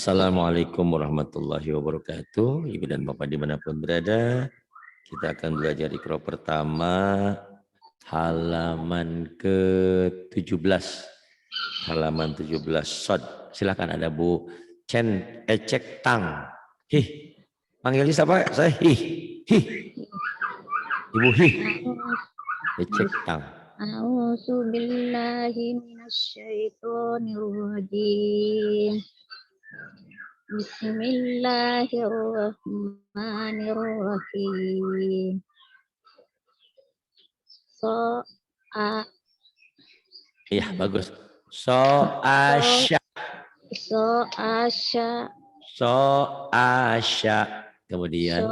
Assalamualaikum warahmatullahi wabarakatuh. Ibu dan Bapak dimanapun berada, kita akan belajar Iqra pertama halaman ke-17. Halaman 17 Sod. Silakan ada Bu Chen Ecek Tang. Hih. Panggilnya siapa? Saya Hih. Hih. Ibu Hih. Ecek Tang. A'udzu billahi minasyaitonir rajim. Bismillahirrahmanirrahim. Iya, bagus. Asya. Kemudian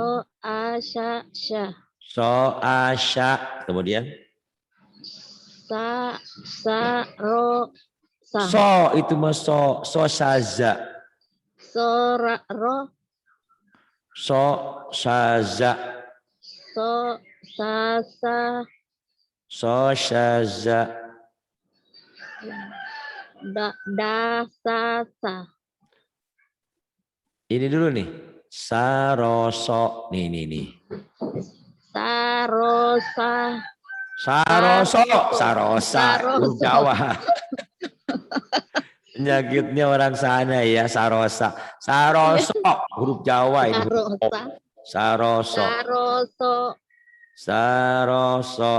asya. Kemudian itu mah saza. Saza. Ini dulu nih. Saroso. Nih. Sarosa. Jawa. Penyakitnya orang sana ya, Sarosa. Saroso. Huruf Jawa ini. Saroso.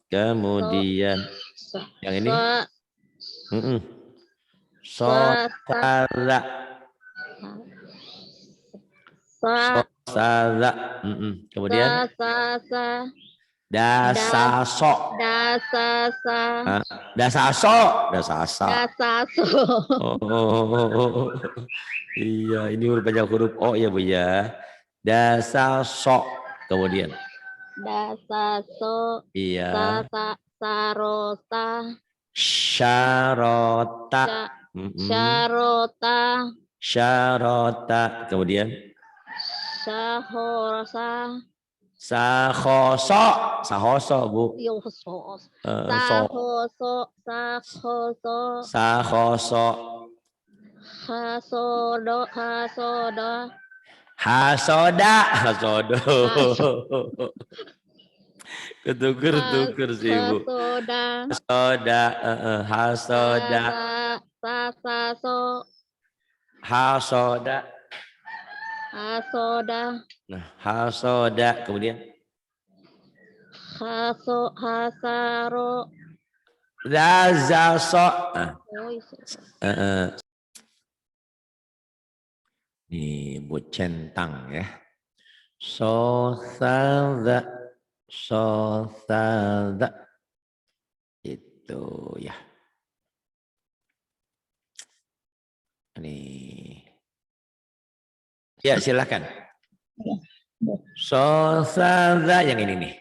Kemudian yang ini. Sosala. Kemudian dasaso. Oh, iya, ini huruf banyak huruf O ya Bu ya. Dasaso. Kemudian dasaso. Iya. Sarota. Syarota. Kemudian Sahoso Bu. Sahoso. Hasoda. Ketuker sih Bu. Hasoda. Nah, hasoda. Kemudian Hasaro. Razaso. Nih Bu Centang ya. Sosada. Itu ya. Nih. Ya silakan. Sosada yang ini nih.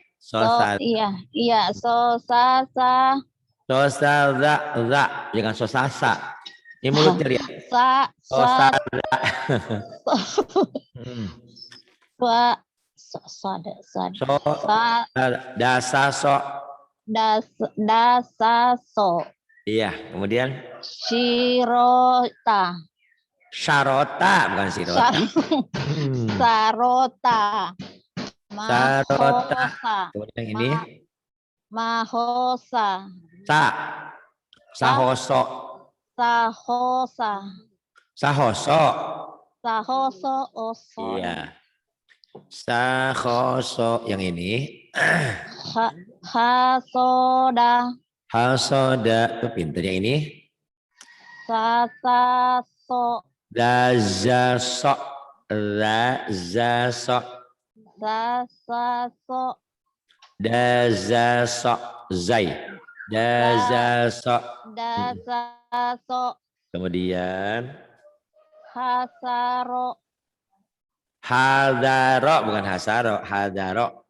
Iya, sosasa. Sosada, jangan sosasa. Ini mulutnya lihat. Sosada. Dasaso. Iya, kemudian Syarota, bukan sirota. Sarota. Kemudian ini Mahosa. Sahoso. Iya. Sahoso yang ini. Hasoda itu pintar yang ini. Sasaso. Lazaso. Dazaso. Zai. Dazaso. Kemudian Hadaro, bukan hasaro. Hadaro.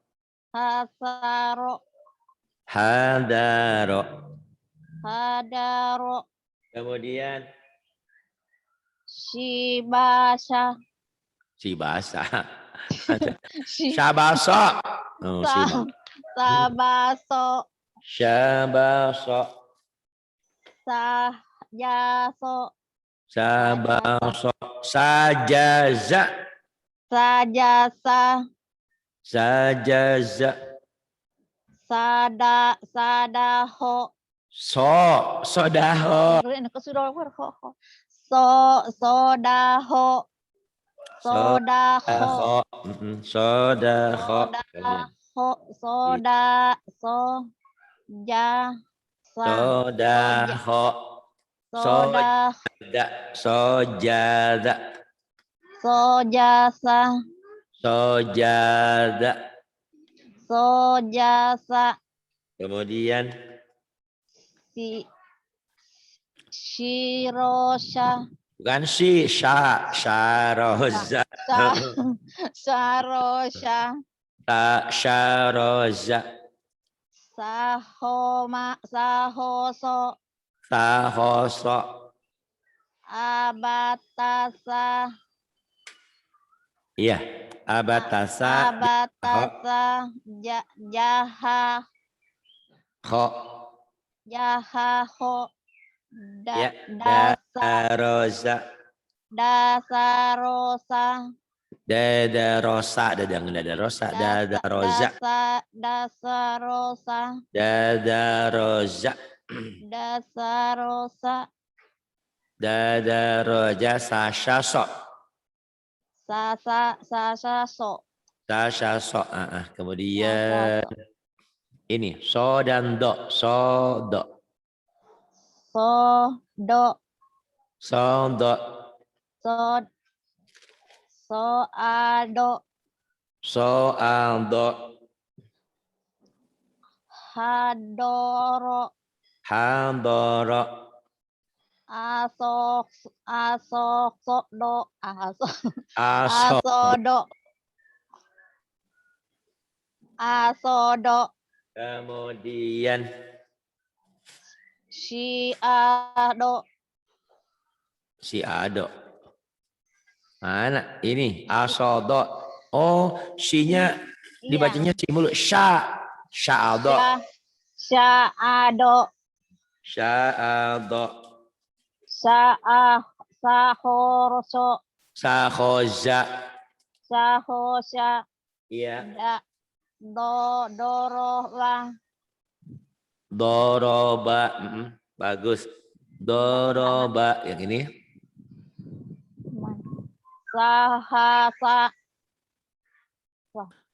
Kemudian Shibasa. Syabaso. Sajaso. Sabaso. Sajaza. Sajasa. Sajaza. Sadaho. Sodaho. Sodaho. Sodaho. Sodaho. Sodaho. Sodaho. Soja. Sodaho. Soda. Sojada. Sojasa. Sojada. Sojasa. Kemudian Shirosha. bukan syaroza. Sarosha. Syaroza. Sahoso. Sahoso. Abatasa. Iya, abatasa. Abatasa. Jaha. Ho. Jahaho. Ya, Dasa. daroza. Dasarosa. Dadarosa, dadarosa, dadaroza. Dasarosa. Dadaroza. Dasarosa. Dadaroja sasyaso. Sasaso. Sasyaso. Kemudian ini so dan do. So do. Sodo. Sodo. Soado. Soaldo. Hadoro. Handoro. Asodo. Aso. Asodo. Kemudian Siado. siado. Mana? Ini asodo. Oh, sinya dibacanya si mulu. Sya'aldo. Sya'ado. Sya'aldo. Sahorso. Sahoza. Sahosya. Iya. Doroba. Doroba. Bagus. Doroba. Yang ini. Sahasa.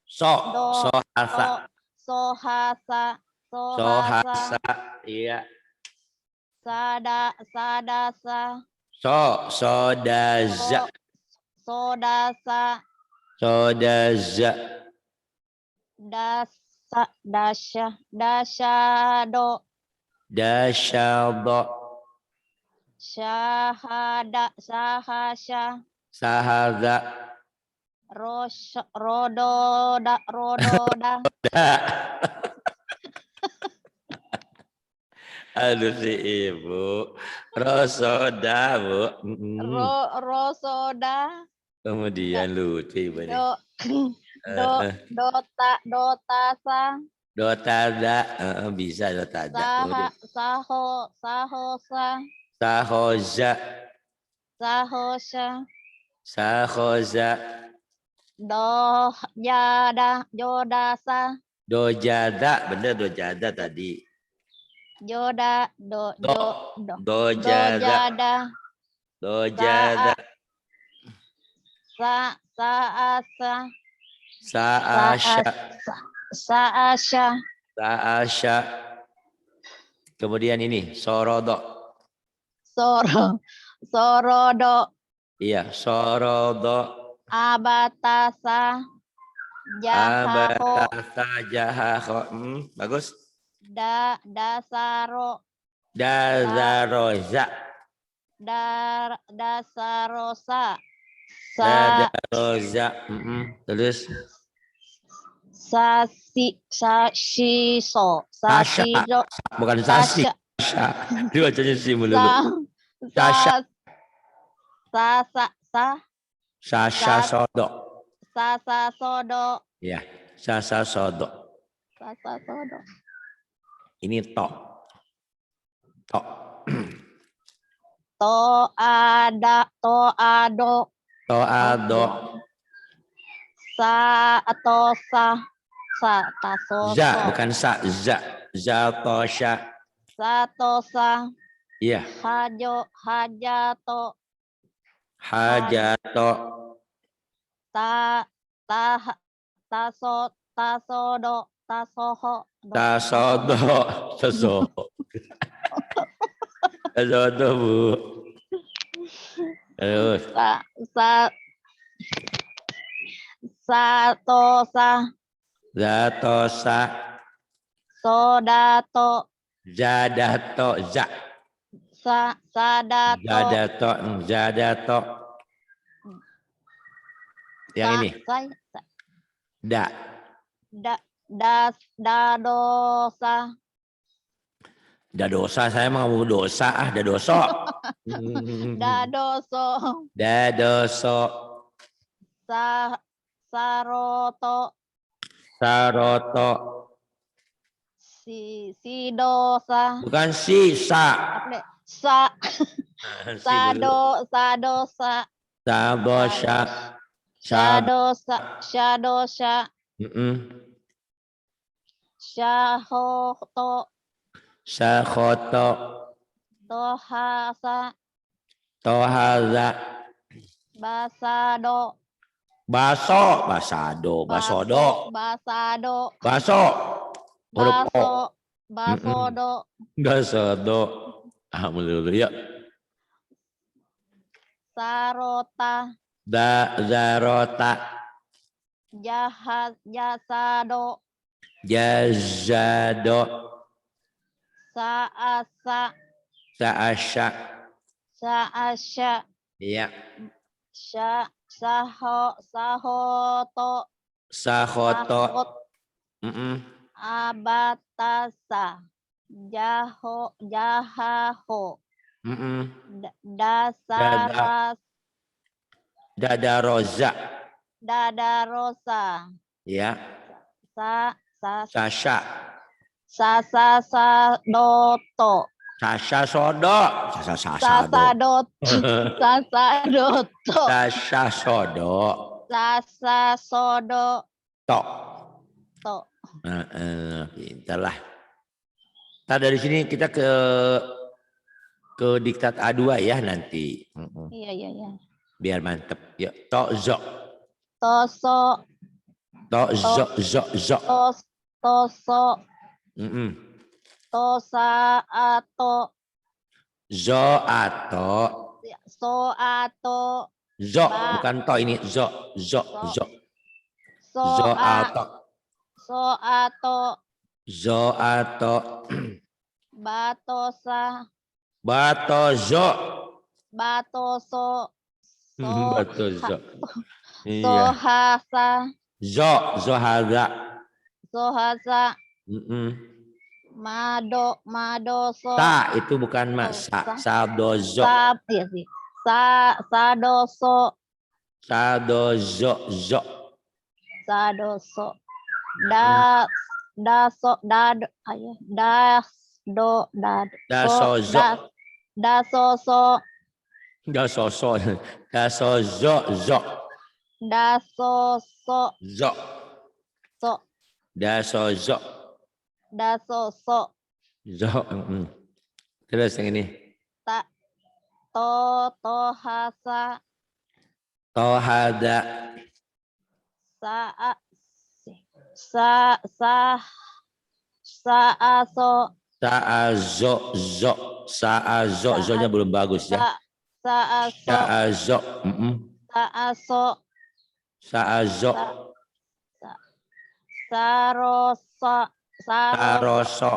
Sohasa. Sohasa. Sohasa. Iya. Sadasa. Sodaza. Sodasa. Sodaza. Dasyado. Dasyaldo. Sahasya. Sahada. Rododa. Aduh si ibu. Rosoda, Bu. Rosoda. Kemudian lucu ibu ini. Dotasa. Dotada. Bisa dotada. Sahosa. Sahoza. Sahosya. Sahoza. Jodasa. Dojada. Bener dojada tadi. Dojada. Dojada. Dojada. Saasya. Saasya. Saasya. Kemudian ini sorodo. Sorodo. Iya, sorodo. Abatasa. Jahaho. Abatasa jahaho. Bagus. Dasaro. Dazaroza. Dasarosa. Dazaroza. Terus. Sasiso. Sasiso. Bukan sasi. Sasha. Dibacanya si mulu. Sasha. Sasha sodo. Sasa sodo. Ya, sasa sodo. Sasa sodo. Ini tok. Tok. To ado. Toado. Sa atau sa taso Za, bukan sa. Za. Zatosha. satosa Iya. hajato Hajato. ta ta tasodo tasoho Tasodo. Tasodo. Tasodo, Bu. Terus. sa satosa Zatosa. sodato Zadato. Za. sadato Zadato. Zadato. Yang ini. Da. Dadosa Dadosa, saya mau dosa. Dadoso. dadoso Dadoso. saroto Saroto. sidosa Bukan sisa. apa nih? Sadosa Sabosha. Shadosa Shahoto Sakhoto. Tohasa Tohaza. Basado Baso. Basado. Basodo. Basado Baso. Huruf O. Basodo Basodo. Alhamdulillah. Ya. Sarota Zarota. Jasado Jazado. Saasa Saasya. Saasya Iya. Sahoto Sakhoto. Abatasa Jahaho Dasaras Dadaroza. Dadarosa Ya. Sasa Sasha. Sasadoto Sasha Sodo. Sasadoto Sasadoto Sasha Sodo. Sasasodo Tok. to Pintarlah. Ntar dari sini kita ke diktat A2 ya nanti. iya Biar mantep. Ya, tozo. toso Tozo. toso tosa atau Zo atau. so atau Zo, bukan to ini. Zo. Zo atau. Zo atau. Batosa Batozo. Batoso Batozo. Iya. Sohasa Zohaga. Sohasa Madoso Ta itu bukan mas. Sadozo. iya sih. Sadoso Sadozo. Sadoso Daso Dad ayo Dasozo. Dasoso Dasozo. Dasozo. Dasoso Zo. so Dasozo. Dasoso Zo. Terus yang ini. Tohasa Tohada. Saaso Saazo. Zonya belum bagus ya. Saazo. Saazo. Saroso Saroso.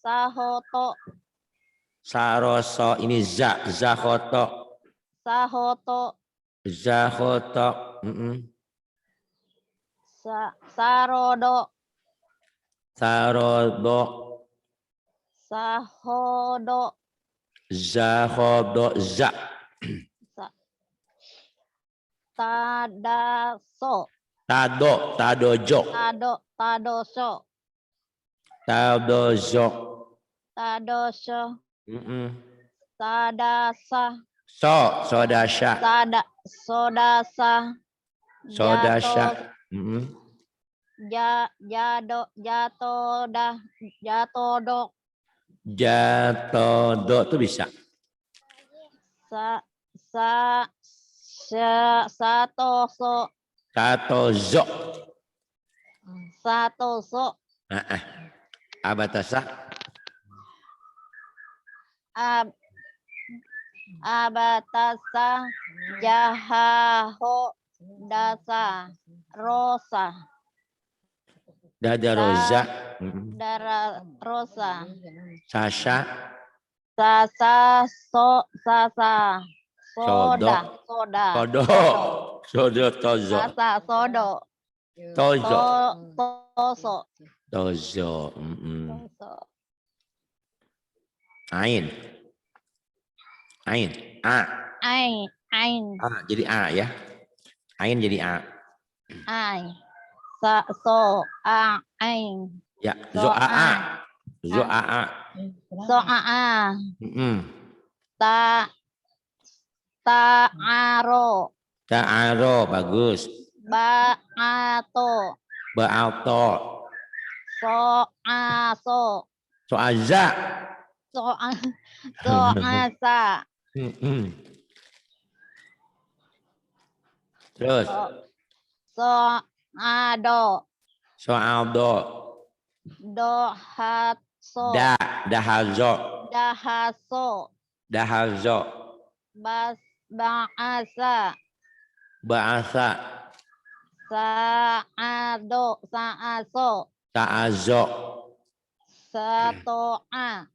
Sahoto Saroso. Ini Zahoto. Sahoto Zahoto. Sarodo Sarodo. Sahodo Zahodo. Tadaso Tadojo. Tadoso Tadozo. Tadoso sadasa, Sodasya. sodasa, Sodasya. jato, jatodo, Jatodo itu bisa. Satoso, Katozo. satoso, Abatasa. abatasa, jahaho, dasa, rosa, Dadaroza. dara rosa, Sasha. sasa, sasa, Sodo. soda, Sodo. Sodo tozo. sasa, sodo, Tozo. toso, Tozo. toso, Ain. Ain. A. ain, A jadi A ya. Ain jadi A. ain, Ya, zoaa. Zoaa. soaa, ta'aro, Ta'aro bagus. ba'ato, Ba'ato. so'aso, Soaza. so'asa, Terus. so'ado, Soaldo. dohatso, Dahazo. dahaso, Dahazo. ba'asa, Bahasa. sa'ado, sa'aso, Ta'azo. sato'a,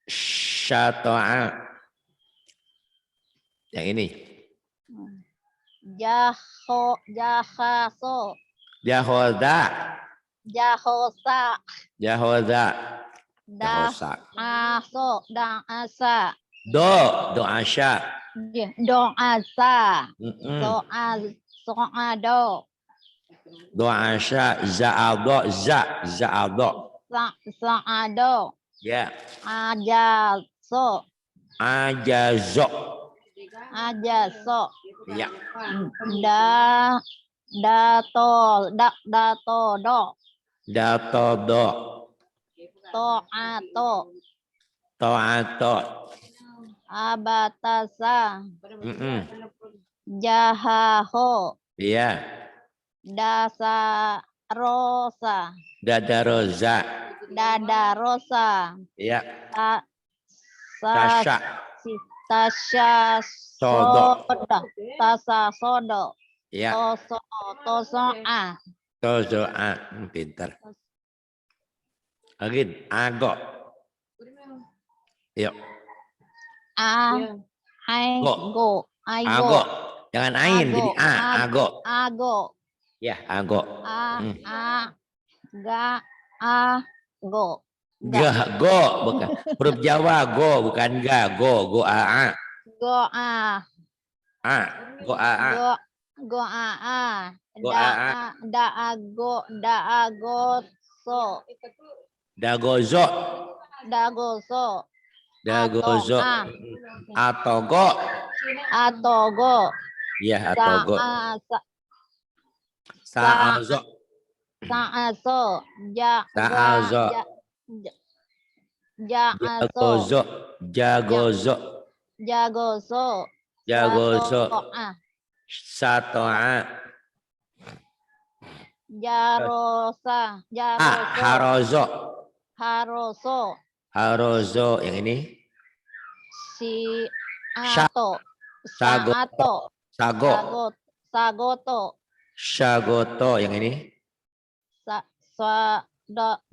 Syato'a. Yang ini. jahaso, Jahoda. jahosa, Jahoda. Jahosa. da'asa, Doasya. do'asa, so'ado, Doasya. Za'aldo. Za'aldo. sa'ado, Ya. ajaso, Ajazo. ajaso, Ya. datodo, Datodo. to'ato, To'ato. abatasa, Mm-mm. jahaho, Iya. dasarosa, Dadaroza. dadarosa, Iya. Tasya tasya Sodo. soda, tasa sodo, Iya. tosoa, Tozo'a. Pintar. Lagi. Ago. Yuk. aigo, Ago. Jangan ain. Jadi A. Ago. ago, Ya. Ago. go, Go. Bukan. Huruf Jawa. Go. Bukan ga. Go. A. goa, A. Go A. goa, Go daagoso, Dagozo. dagoso, Dagozo. Atogo. atogo, Ya. Atogo. Sa'azo. sa'aso, Sa'azo. ja'aso, Jagozo. jagoso, Jagozo. sato'a, Sato'a. jarosa, Harozo. haroso, Harozo. Yang ini. saato, saato, Sago. sagoto, Syagoto. Yang ini.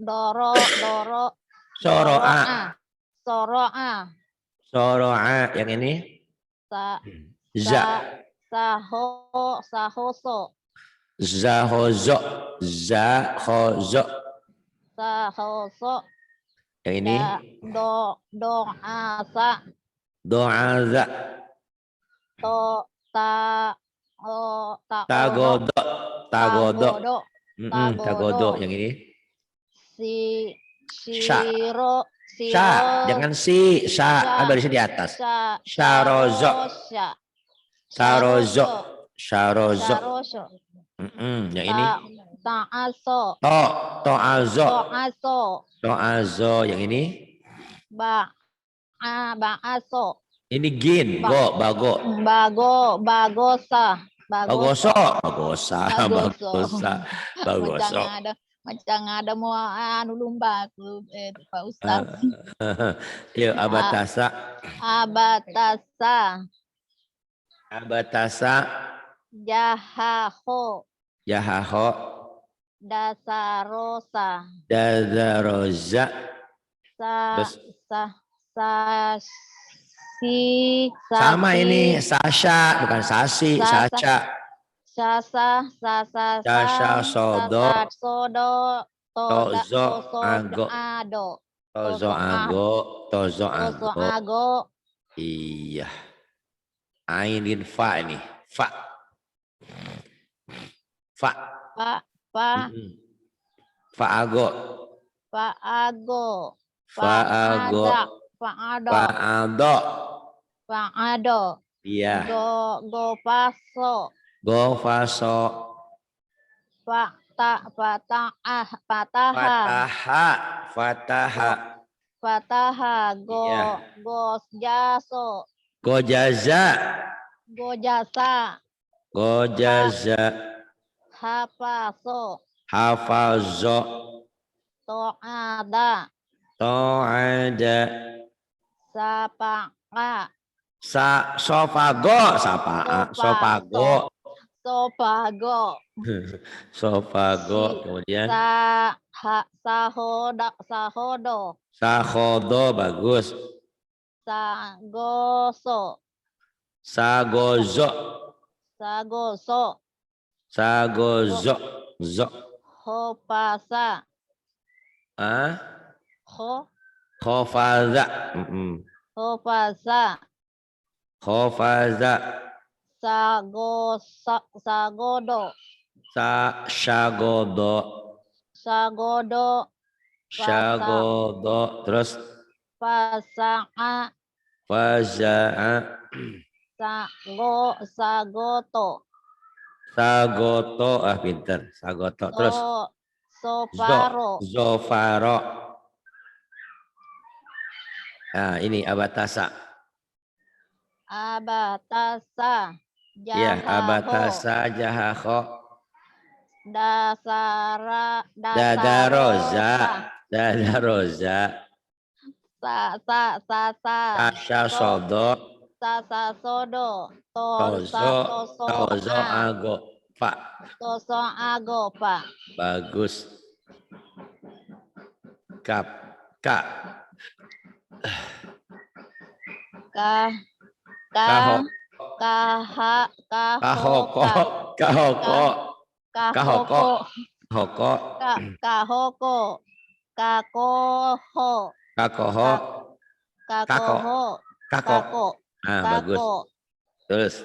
doro, Soro'a. soro'a, Soro'a. Yang ini. sahoso, Zahozo. Zahozo. sahoso, Yang ini. doasa, Doaza. Tagodo. Tagodo. Tagodo. Yang ini. siro, Sya, jangan si, sya, kan barisnya di atas. Syarozo, sarozo, sarozo. Saroso. Yang ini Ta'aso. toazo, To'aso. toazo. Yang ini Ba'aso. ini gin, go, bago. Bagosa. Bagoso, bagosa, Bagoso. bagosa, bagoso. Macam ada mau anu lumba aku Pak Ustaz. Yuk, abatasa. Abatasa. Abatasa. Jahaho. Yahaho. Dasarosa. Dazaroza. Sa Terus sama ini Sasha, bukan Sasi, Sasha. Sasa Sasha Sodo. Sodo. Tozo Ago. Ado. Tozo Ago. Tozo Tozo Ago. Ago. Iya. Ainin fa ini. Fa. Fa. Fa. Fa Ago. Fa Ago. Fa Ago. Fa Ado. Fa Ado. Fa Ado. Iya. Go Paso. Go Faso. Fataha. Fataha. Go Jaso. Go Jaza. Go Jasa. Go Jaza. Hafaso. Hafazo. To'ada. To'ada. Sapaka. Sofago. Sofago. Sopago. Sofago. Kemudian. Sahodo. Sahodo. Bagus. Sagoso. Sagozo. Sagoso. Sagozo. Zo. Hopasa. Khofaza. Hopasa. Khofaza. Sagodo. Shagodo. Sagodo. Shagodo. Terus. Pasa'a. Faza'a. Sagoto. Sagoto. Pinter. Sagoto. Terus. Sofaro. Zofaro. Nah, ini abatasa. Abatasa. Ya, abatasa jahaho. Dadaroza. Dadaroza. Sasha sodo. Sasa sodo. Tozo ago. Pak. Toso ago, Pak. Bagus. Kap. Kak. Kahoko. Nah, bagus. Terus.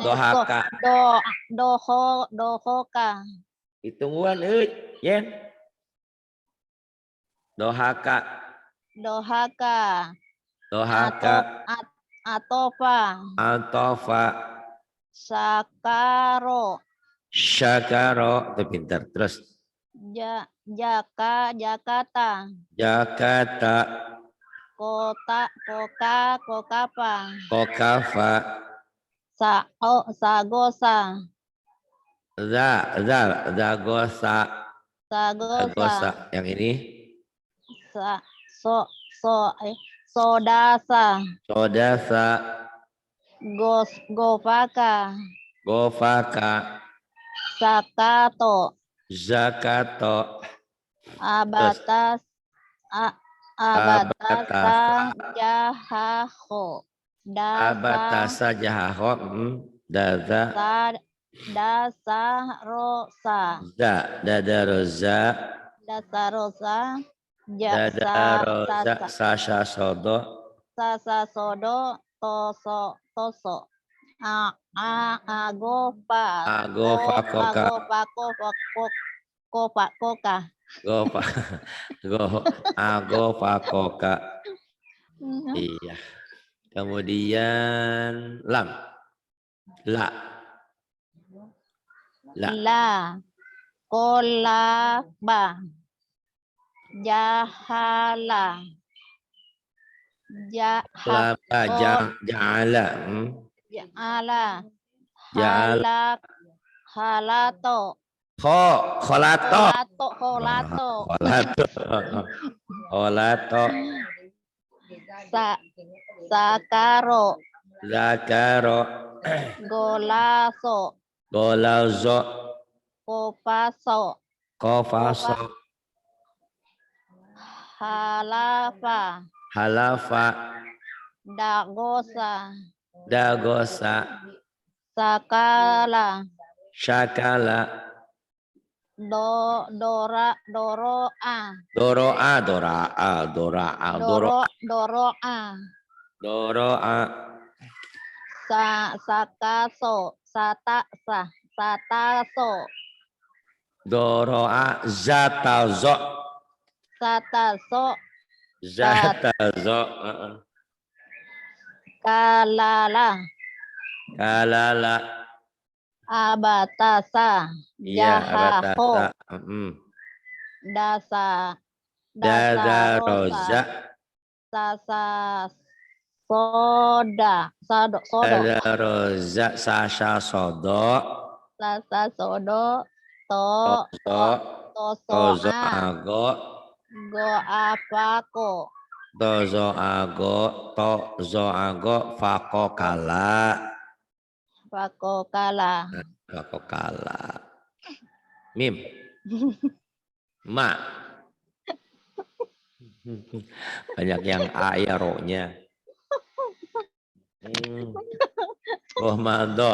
Dohaka. Dohoka. Hitungan, Yen. Dohaka. Atofa. Syakaro. Itu pintar. Terus. Jakarta. Kokafa. Sagosa. Zagosa. Yang ini. Sodasa. Gofaka. Zakato. Abatasa jahaho. Dasarosa. Dasarosa. Sasha sodo. Toso. Agopa. Agopa koka. Koka. Go fa go ago fakoka. Mhm. Iya. Kemudian lam. La. La. La. Kolaba. Jahala. Jahab. Laba ja'ala. Ja'ala. Ja'ala. Halak. Halato. Kholato. Holato. Holato. Kholato. Kholato. Sakaro. Zakaro. Golaso. Golazo. Kopaso. Kofaso. Halafa. Halafa. Dagosa. Dagosa. Sakala. Syakala. Doroa. Doroa. Dora'a. Dora'a. Doroa. Doro'a. Sakaso. Sataso. Doro'a. Zatazo. Sataso. Zatazo. Kalala. Kalala. Abatasa. Iya, Jahaho. abatasa. Dasarosa. Dadaroza. Sasa. Sodo. Dadaroza. Sasha sodo. Sasa sodo. Tozo. Tozo Tosoa. ago. Goapako. Tozo ago. Tozo ago. Fako kala. Pakokala. Fako kala. Mim. Ma. Banyak yang A ya ro-nya. Gomado.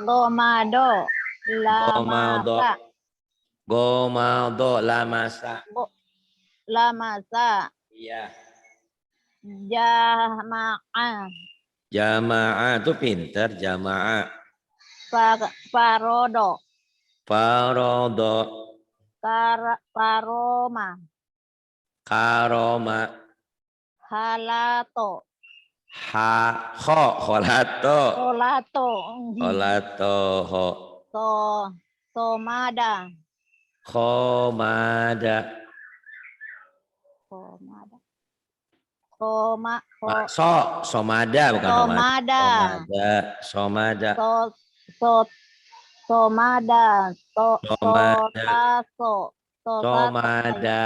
Gomado. Gomado. Lamasa. Gomado lamasa. Lamasa. Iya. Jamaah. Jamaah tuh pinter jamaah. Parodo. Parodo. Paroma. Karoma. Halato. Kholato. Holato. Kholato. Ho. Somada. Khomada. Somada bukan homada. Somada. Somada. Somada. Sotaso. Somada.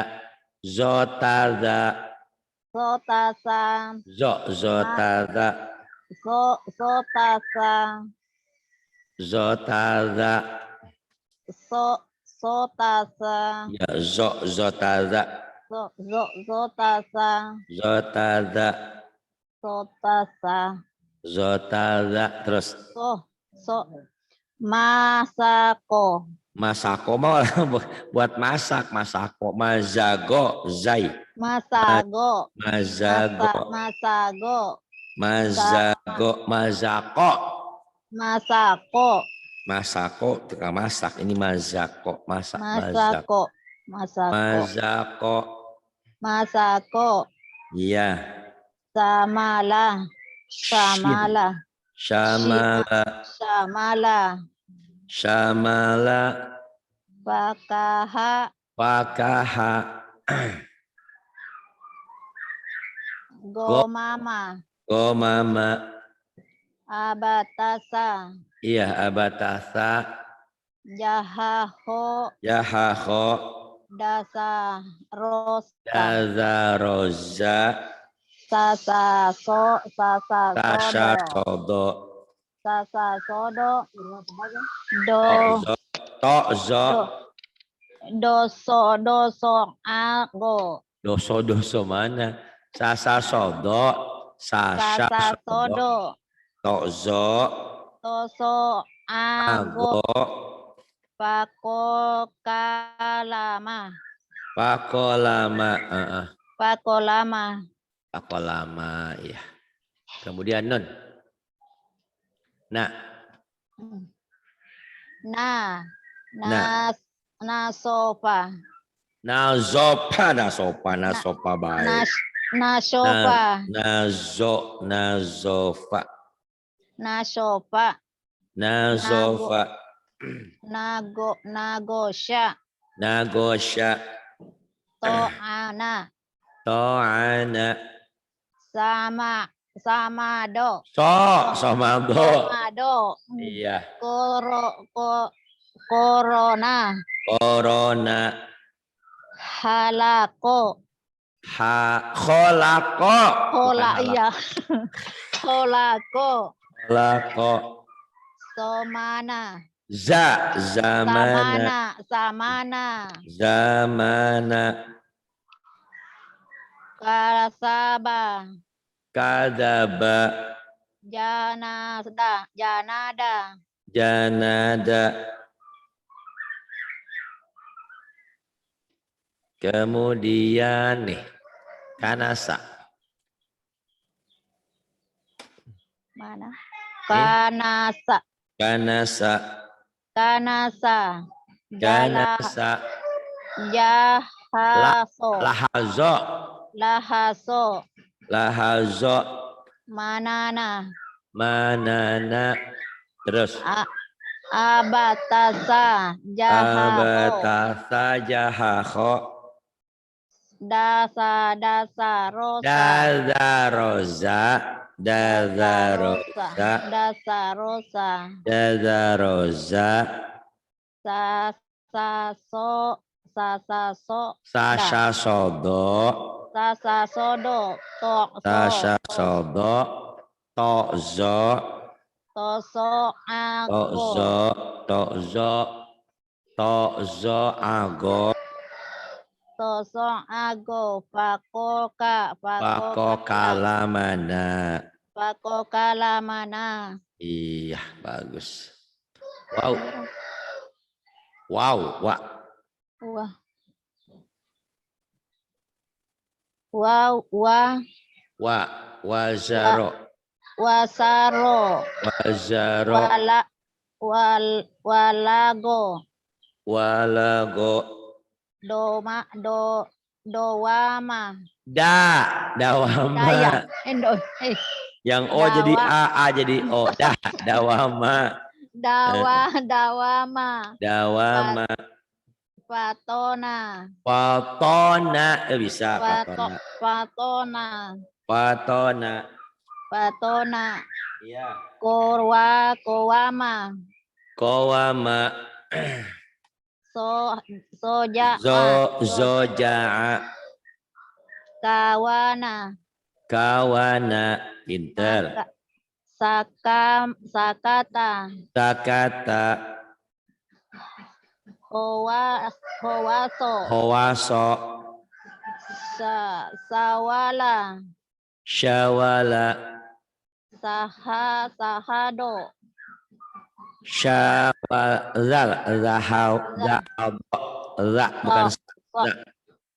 Zotada. Sotasa. Zotada. Sotasa. Zotada. Sotasa. Ya zotada. Zotasa. Zotada. Sotasa. Zotada. Terus Masako. masako mau buat masak. Masako. Mazago. Zai. Masago. Mazago. Masago. Mazago. Mazako. Masako. Masako tukang masak. Ini mazako. Masak. Masako. Mazako. Masako. Iya. Samala. Samala. Fakaha. Gomama. Abatasa. Iya, abatasa. Jahaho. Dazaroza. Sasasodo. Doso ago. Doso mana? Sasasodo. Sasasodo. Toso ago. Pakolama. Pakolama, ya. Kemudian nun. Nah. Nah. Nasopa. Nazopa, nasopa baik. Nasopa. Nazofa. Nasopa. Nazofa. Nagosya. Nagosya. To'ana. To'ana. Samado. Samado. Iya. Corona. Halako. Kholako. Iya. Holako. Somana. Zamana. Kasaba. Kadaba. Janada. Kemudian nih, kanasa. Mana? Kanasa. Lahazo. Manana. Terus. Abatasa. Jahaho. Dazaroza. Sasasodo. Tozo ago. Pakokalamana. Iya, bagus. Wow. Wazaro. Walago. Dowama. Dawama. Yang O jadi A jadi O. Dawama. Dawama. Patona. Bisa Patona. Iya. Kowama. Zoja'a. Kawana. Pinter. Sakata. Howaso. Syawala.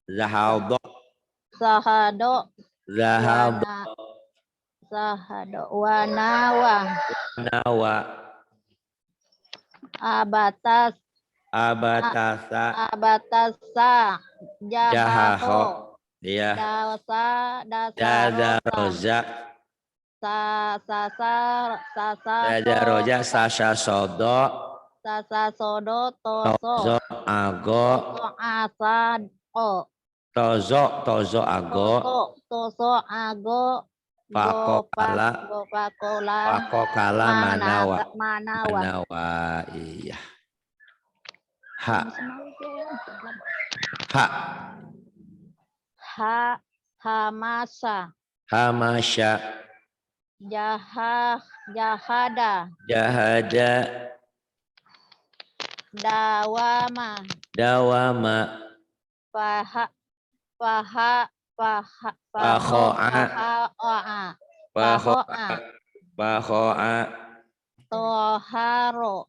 Sahado. Sahado. Wanawa. Abatasa. Jahaho. Iya. Dasaroza. Dasaroja. Sasasodo. Tozo ago. Tozo ago. Pakokala manawa. Iya. Hamasya. Jahada. Dawama. Pahoa. Toharo.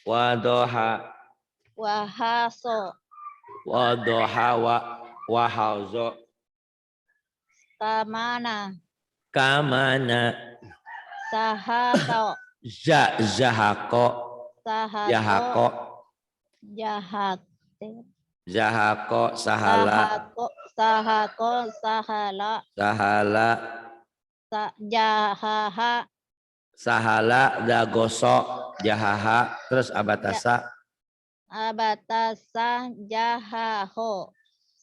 Wadoha. Wahazo. Kamana. Sahako. Zahako. Sahako. Yahako. Jahate. Zahako. Sahala. Sahako. Sahala. Sahala. Jahaha. Sahala. Dagosok. Jahaha. Terus abatasa. Abatasa. Jahaho.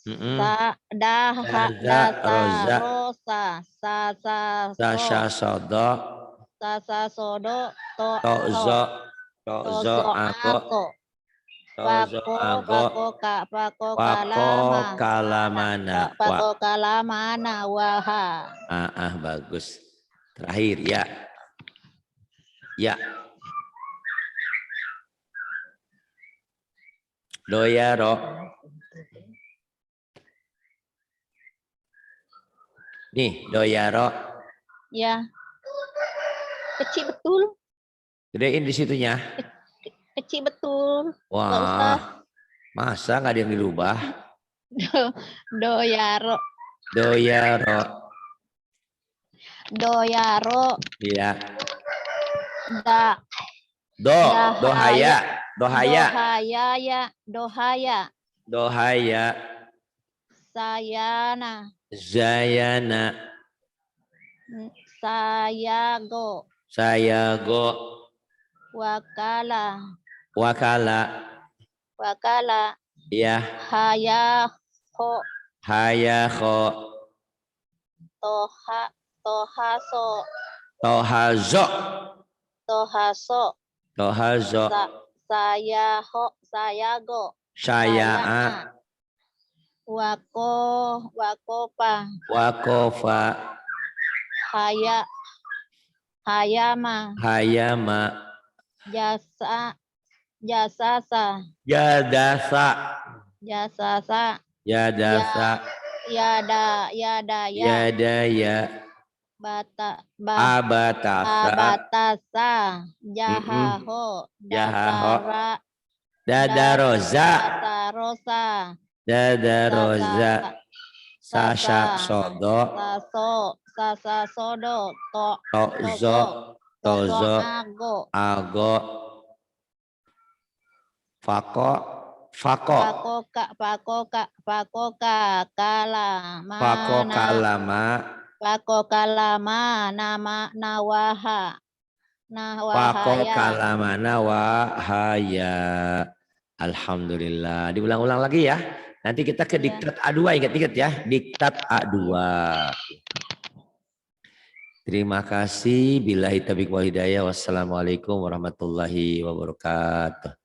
Roza. Rosa. Sasha sodo. Sasa sodo. Tozo ago. Pako kalamana. waha. Bagus. Terakhir ya. Ya. Doyaro. Nih, doyaro. Ya. Kecil betul. Gedein di situnya. Kecil betul. Wah. Masa nggak ada yang dirubah? Doyaro. Doyaro. Doyaro. Iya. Dohaya. Dohaya. Sayana. Zayana. Sayago. Wakala. Ya. Hayaho. Tohazo. Sayago. Sayaa. Wakofa. Hayama. Jasasa. Yadasa. Yadaya. Abatasa. Jahaho. Dadaroza. Sasa sodo. Tozo. Ago. Fako. Kalama. Nawaha. Nawahaya. Alhamdulillah. Diulang-ulang lagi ya. Nanti kita ke diktat A2, ingat-ingat ya. Diktat A2. Terima kasih. Billahi taufiq wal hidayah. Wassalamualaikum warahmatullahi wabarakatuh.